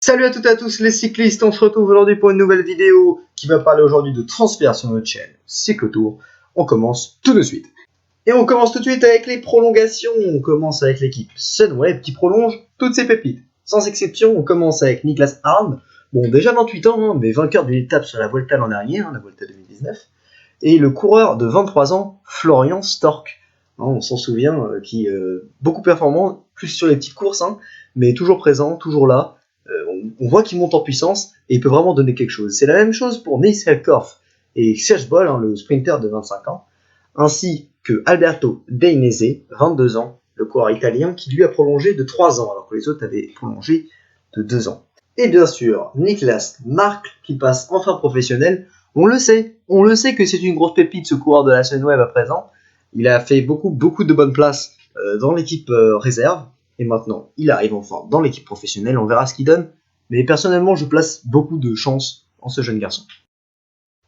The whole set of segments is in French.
Salut à toutes et à tous les cyclistes, on se retrouve aujourd'hui pour une nouvelle vidéo qui va parler aujourd'hui de transfert sur notre chaîne Cyclotour. On commence tout de suite. Et on commence tout de suite avec les prolongations. On commence avec l'équipe Sunweb qui prolonge toutes ses pépites. Sans exception, on commence avec Niklas Arndt. Bon, déjà 28 ans, mais vainqueur d'une étape sur la Vuelta l'an dernier, la Vuelta 2019. Et le coureur de 23 ans, Florian Stork. On s'en souvient, qui est beaucoup performant, plus sur les petites courses, mais toujours présent, toujours là. On voit qu'il monte en puissance et il peut vraiment donner quelque chose. C'est la même chose pour Nils Helkorff et Serge Boll, le sprinter de 25 ans, ainsi que Alberto Dainese, 22 ans, le coureur italien qui lui a prolongé de 3 ans, alors que les autres avaient prolongé de 2 ans. Et bien sûr, Niklas Mark qui passe enfin professionnel. On le sait que c'est une grosse pépite ce coureur de la Sunweb à présent. Il a fait beaucoup de bonnes places dans l'équipe réserve. Et maintenant, il arrive enfin dans l'équipe professionnelle. On verra ce qu'il donne. Mais personnellement, je place beaucoup de chance en ce jeune garçon.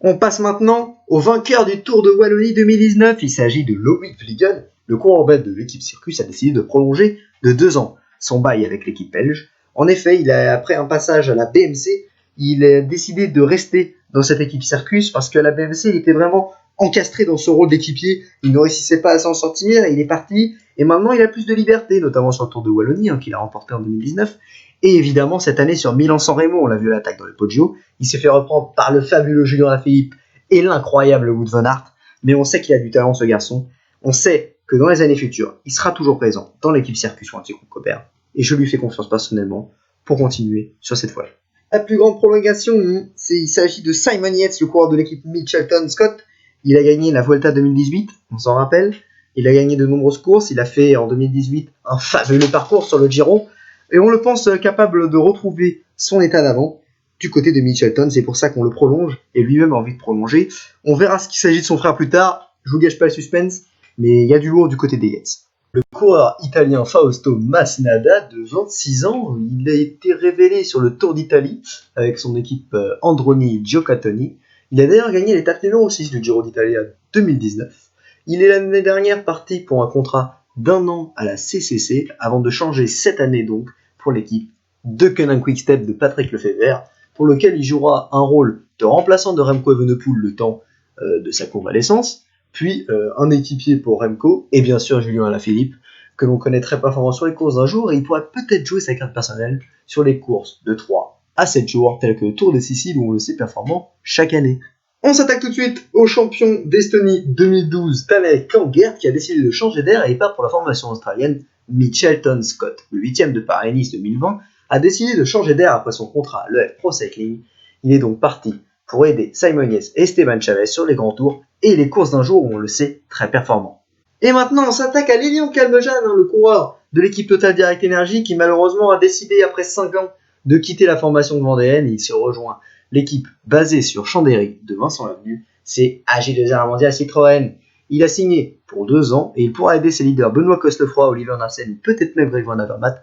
On passe maintenant au vainqueur du Tour de Wallonie 2019. Il s'agit de Loïc Vliegen. Le coureur belge de l'équipe Circus a décidé de prolonger de 2 ans son bail avec l'équipe belge. En effet, après un passage à la BMC, il a décidé de rester dans cette équipe Circus parce que la BMC, il était vraiment encastré dans ce rôle d'équipier. Il ne réussissait pas à s'en sortir, il est parti. Et maintenant, il a plus de liberté, notamment sur le Tour de Wallonie, qu'il a remporté en 2019. Et évidemment, cette année, sur Milan-San Remo, on l'a vu à l'attaque dans le Poggio, il s'est fait reprendre par le fabuleux Julien Alaphilippe et l'incroyable Wout van Aert. Mais on sait qu'il a du talent, ce garçon. On sait que dans les années futures, il sera toujours présent dans l'équipe Circus ou Anti-Groupe Cobert. Et je lui fais confiance personnellement pour continuer sur cette voie. La plus grande prolongation, il s'agit de Simon Yates, le coureur de l'équipe Mitchelton Scott. Il a gagné la Vuelta 2018, on s'en rappelle. Il a gagné de nombreuses courses. Il a fait en 2018 un fabuleux parcours sur le Giro. Et on le pense capable de retrouver son état d'avant du côté de Mitchelton. C'est pour ça qu'on le prolonge et lui-même a envie de prolonger. On verra ce qu'il s'agit de son frère plus tard. Je vous gâche pas le suspense, mais il y a du lourd du côté des Yates. Le coureur italien Fausto Masnada, de 26 ans, il a été révélé sur le Tour d'Italie avec son équipe Androni Giocattoni. Il a d'ailleurs gagné l'étape numéro 6 du Giro d'Italia 2019. Il est l'année dernière parti pour un contrat d'1 an à la CCC avant de changer cette année donc pour l'équipe de Koenig Quick-Step de Patrick Lefebvre, pour lequel il jouera un rôle de remplaçant de Remco Evenepoel le temps de sa convalescence, puis un équipier pour Remco et bien sûr Julien Alaphilippe, que l'on connaît très performant sur les courses d'un jour et il pourrait peut-être jouer sa carte personnelle sur les courses de 3 à 7 jours telles que le Tour des Siciles où on le sait performant chaque année. On s'attaque tout de suite au champion d'Estonie 2012, Tadej Kangert, qui a décidé de changer d'air et part pour la formation australienne Mitchelton Scott. Le 8e de Paris-Nice 2020 a décidé de changer d'air après son contrat à l'EF Pro Cycling. Il est donc parti pour aider Simon Yates et Esteban Chavez sur les grands tours et les courses d'un jour où on le sait très performant. Et maintenant on s'attaque à Lilian Calmejane, le coureur de l'équipe Total Direct Energy qui malheureusement a décidé après 5 ans de quitter la formation de Vendéenne. Il se rejoint l'équipe basée sur Chambéry de Vincent Lavenu, c'est AG2R Mondial Citroën. Il a signé pour 2 ans et il pourra aider ses leaders Benoît Cosnefroy, Oliver Nassen ou peut-être même Greg Van Avermaet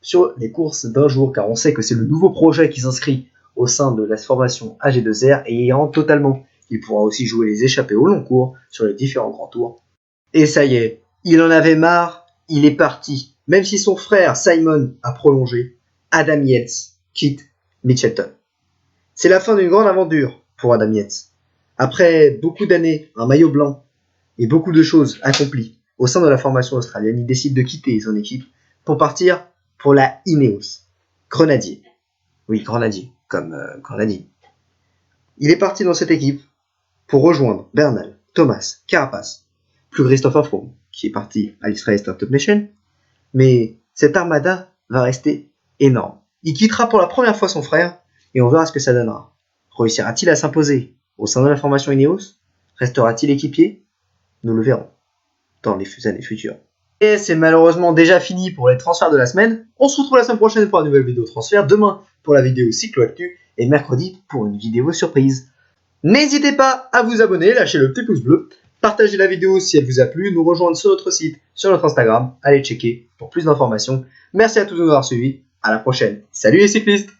sur les courses d'un jour, car on sait que c'est le nouveau projet qui s'inscrit au sein de la formation AG2R et il y rentre totalement. Il pourra aussi jouer les échappées au long cours sur les différents grands tours. Et ça y est, il en avait marre, il est parti. Même si son frère Simon a prolongé, Adam Yates quitte Mitchelton. C'est la fin d'une grande aventure pour Adam Yates. Après beaucoup d'années, un maillot blanc et beaucoup de choses accomplies au sein de la formation australienne, il décide de quitter son équipe pour partir pour la Ineos. Grenadier. Oui, Grenadier, comme Grenadier. Il est parti dans cette équipe pour rejoindre Bernal, Thomas, Carapaz, plus Christopher Froome, qui est parti à l'Israël Startup Nation. Mais cette armada va rester énorme. Il quittera pour la première fois son frère et on verra ce que ça donnera. Réussira-t-il à s'imposer au sein de la formation Ineos? Restera-t-il équipier? Nous le verrons dans les années futures. Et c'est malheureusement déjà fini pour les transferts de la semaine. On se retrouve la semaine prochaine pour une nouvelle vidéo transfert, demain pour la vidéo Cyclo Actu et mercredi pour une vidéo surprise. N'hésitez pas à vous abonner, lâcher le petit pouce bleu, partagez la vidéo si elle vous a plu, nous rejoindre sur notre site, sur notre Instagram, allez checker pour plus d'informations. Merci à tous de nous avoir suivis, à la prochaine. Salut les cyclistes!